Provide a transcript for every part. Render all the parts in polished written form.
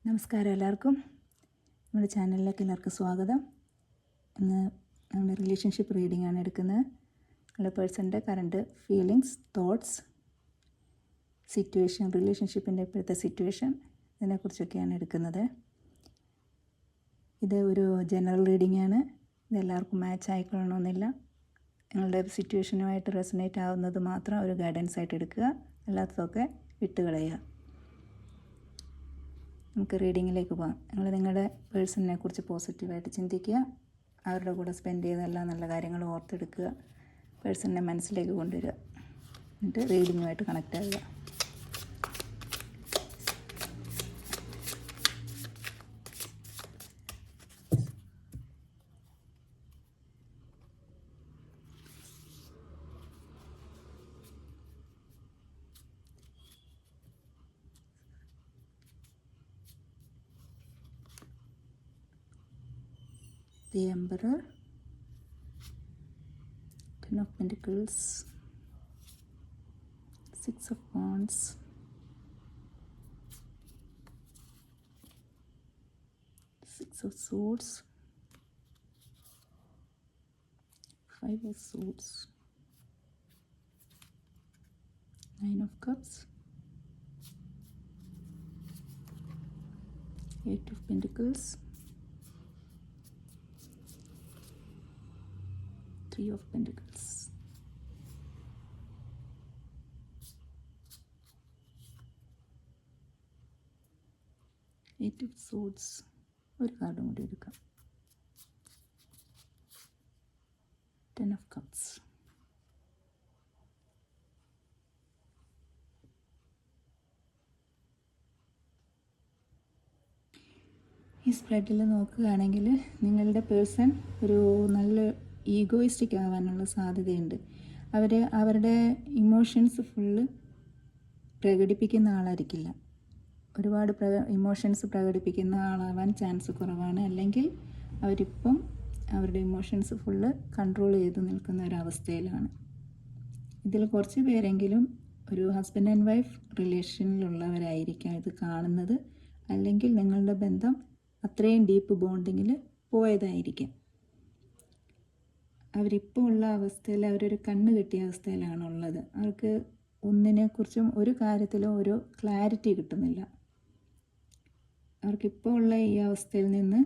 നമസ്കാരം എല്ലാവർക്കും. നമ്മുടെ ചാനലിലേക്ക് എല്ലാവർക്കും സ്വാഗതം. ഇന്ന് നമ്മുടെ റിലേഷൻഷിപ്പ് റീഡിംഗ് ആണ് എടുക്കുന്നത്. നമ്മുടെ പേഴ്സൻ്റെ കറണ്ട് ഫീലിങ്സ്, തോട്ട്സ്, സിറ്റുവേഷൻ, റിലേഷൻഷിപ്പിൻ്റെ ഇപ്പോഴത്തെ സിറ്റുവേഷൻ, ഇതിനെക്കുറിച്ചൊക്കെയാണ് എടുക്കുന്നത്. ഇത് ഒരു ജനറൽ റീഡിംഗ് ആണ്. ഇതെല്ലാവർക്കും മാച്ച് ആയിക്കൊള്ളണമെന്നില്ല. നിങ്ങളുടെ സിറ്റുവേഷനുമായിട്ട് റെസനേറ്റ് ആവുന്നത് മാത്രം ഒരു ഗൈഡൻസ് ആയിട്ട് എടുക്കുക, അല്ലാത്തതൊക്കെ വിട്ടുകളയുക. നമുക്ക് റീഡിങ്ങിലേക്ക് പോകാം. നിങ്ങളുടെ പേഴ്സണിനെ കുറിച്ച് പോസിറ്റീവായിട്ട് ചിന്തിക്കുക. അവരുടെ കൂടെ സ്പെൻഡ് ചെയ്ത എല്ലാ നല്ല കാര്യങ്ങളും ഓർത്തെടുക്കുക. പേഴ്സണിനെ മനസ്സിലേക്ക് കൊണ്ടുവരിക. എന്നിട്ട് റീഡിങ്ങുമായിട്ട് കണക്റ്റ് ആവുക. The Emperor, Ten of Pentacles, Six of Wands, Six of Swords, Five of Swords, Nine of Cups, Eight of Pentacles, Three of Pentacles. Eight of Swords. ഒരു കാർഡും കൂടി എടുക്കാം. Ten of Cups. ഈ സ്പ്രെഡിൽ നോക്കുകയാണെങ്കിൽ നിങ്ങളുടെ പേഴ്സൺ ഒരു നല്ല ഈഗോയിസ്റ്റിക് ആവാനുള്ള സാധ്യതയുണ്ട്. അവരുടെ ഇമോഷൻസ് ഫുള്ള് പ്രകടിപ്പിക്കുന്ന ആളായിരിക്കില്ല. ഒരുപാട് ഇമോഷൻസ് പ്രകടിപ്പിക്കുന്ന ആളാവാൻ ചാൻസ് കുറവാണ്. അല്ലെങ്കിൽ അവരിപ്പം അവരുടെ ഇമോഷൻസ് ഫുള്ള് കൺട്രോൾ ചെയ്ത് നിൽക്കുന്ന ഒരവസ്ഥയിലാണ്. ഇതിൽ കുറച്ച് പേരെങ്കിലും ഒരു ഹസ്ബൻഡ് ആൻഡ് വൈഫ് റിലേഷനിലുള്ളവരായിരിക്കാം ഇത് കാണുന്നത്. അല്ലെങ്കിൽ നിങ്ങളുടെ ബന്ധം അത്രയും ഡീപ്പ് ബോണ്ടിങ്ങിൽ പോയതായിരിക്കാം. അവരിപ്പോൾ ഉള്ള അവസ്ഥയിൽ അവരൊരു കണ്ണ് കെട്ടിയ അവസ്ഥയിലാണുള്ളത്. അവർക്ക് ഒന്നിനെക്കുറിച്ചും ഒരു കാര്യത്തിലും ഒരു ക്ലാരിറ്റി കിട്ടുന്നില്ല. അവർക്കിപ്പോൾ ഉള്ള ഈ അവസ്ഥയിൽ നിന്ന്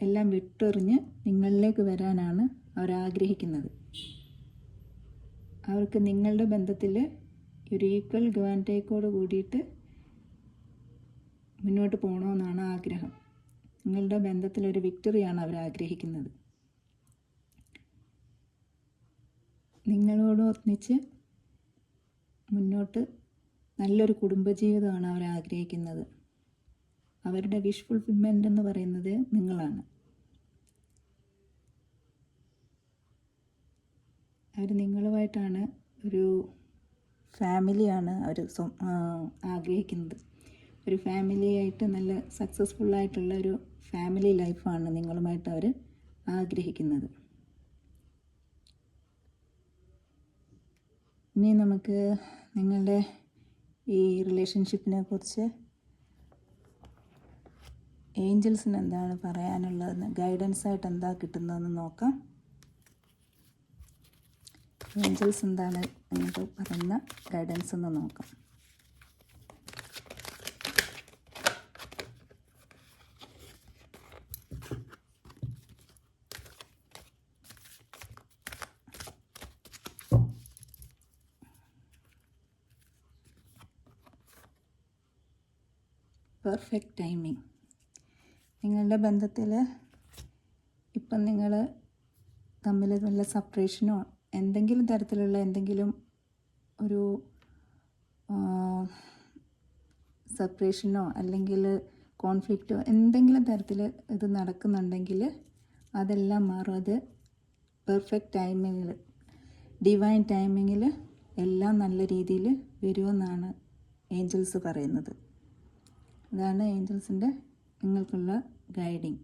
എല്ലാം വിട്ടെറിഞ്ഞ് നിങ്ങളിലേക്ക് വരാനാണ് അവരാഗ്രഹിക്കുന്നത്. അവർക്ക് നിങ്ങളുടെ ബന്ധത്തിൽ ഒരു ഈക്വൽ ഗിവ് ആൻഡ് ടേക്കോട് കൂടിയിട്ട് മുന്നോട്ട് പോകണമെന്നാണ് ആഗ്രഹം. നിങ്ങളുടെ ബന്ധത്തിലൊരു വിക്ടറിയാണ് അവർ ആഗ്രഹിക്കുന്നത്. നിങ്ങളോട് ഒന്നിച്ച് മുന്നോട്ട് നല്ലൊരു കുടുംബജീവിതമാണ് അവർ ആഗ്രഹിക്കുന്നത്. അവരുടെ വിഷ് ഫുൾഫിൽമെൻ്റ് എന്ന് പറയുന്നത് നിങ്ങളാണ്. അവർ നിങ്ങളുമായിട്ടാണ് ഒരു ഫാമിലിയാണ് അവർ ആഗ്രഹിക്കുന്നത്. ഒരു ഫാമിലിയായിട്ട് നല്ല സക്സസ്ഫുള്ളായിട്ടുള്ള ഒരു ഫാമിലി ലൈഫാണ് നിങ്ങളുമായിട്ട് അവർ ആഗ്രഹിക്കുന്നത്. ഇനി നമുക്ക് നിങ്ങളുടെ ഈ റിലേഷൻഷിപ്പിനെ കുറിച്ച് ഏഞ്ചൽസിന് എന്താണ് പറയാനുള്ളതെന്ന്, ഗൈഡൻസായിട്ട് എന്താ കിട്ടുന്നതെന്ന് നോക്കാം. ഏഞ്ചൽസ് എന്താണ് എന്നിട്ട് പറയുന്ന ഗൈഡൻസ് എന്ന് നോക്കാം. Perfect timing. നിങ്ങളുടെ ബന്ധത്തിൽ ഇപ്പം നിങ്ങൾ തമ്മിൽ നല്ല സെപ്പറേഷനോ എന്തെങ്കിലും തരത്തിലുള്ള എന്തെങ്കിലും ഒരു സെപ്പറേഷനോ അല്ലെങ്കിൽ കോൺഫ്ലിക്റ്റോ എന്തെങ്കിലും തരത്തിൽ ഇത് നടക്കുന്നുണ്ടെങ്കിൽ അതെല്ലാം മാറും. അത് പെർഫെക്റ്റ് ടൈമിങ്ങിൽ, ഡിവൈൻ ടൈമിങ്ങിൽ എല്ലാം നല്ല രീതിയിൽ വരുമെന്നാണ് ഏഞ്ചൽസ് പറയുന്നത്. അതാണ് ഏഞ്ചൽസിൻ്റെ നിങ്ങൾക്കുള്ള ഗൈഡിങ്.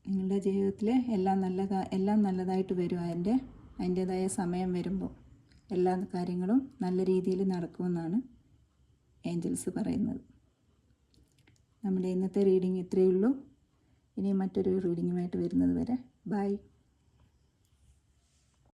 നിങ്ങളുടെ ജീവിതത്തിൽ എല്ലാം നല്ലതായിട്ട് വരും. അതിൻ്റേതായ സമയം വരുമ്പോൾ എല്ലാ കാര്യങ്ങളും നല്ല രീതിയിൽ നടക്കുമെന്നാണ് ഏഞ്ചൽസ് പറയുന്നത്. നമ്മുടെ ഇന്നത്തെ റീഡിങ് ഇത്രയേ ഉള്ളൂ. ഇനി മറ്റൊരു റീഡിങ്ങുമായിട്ട് വരുന്നത് വരെ ബൈ.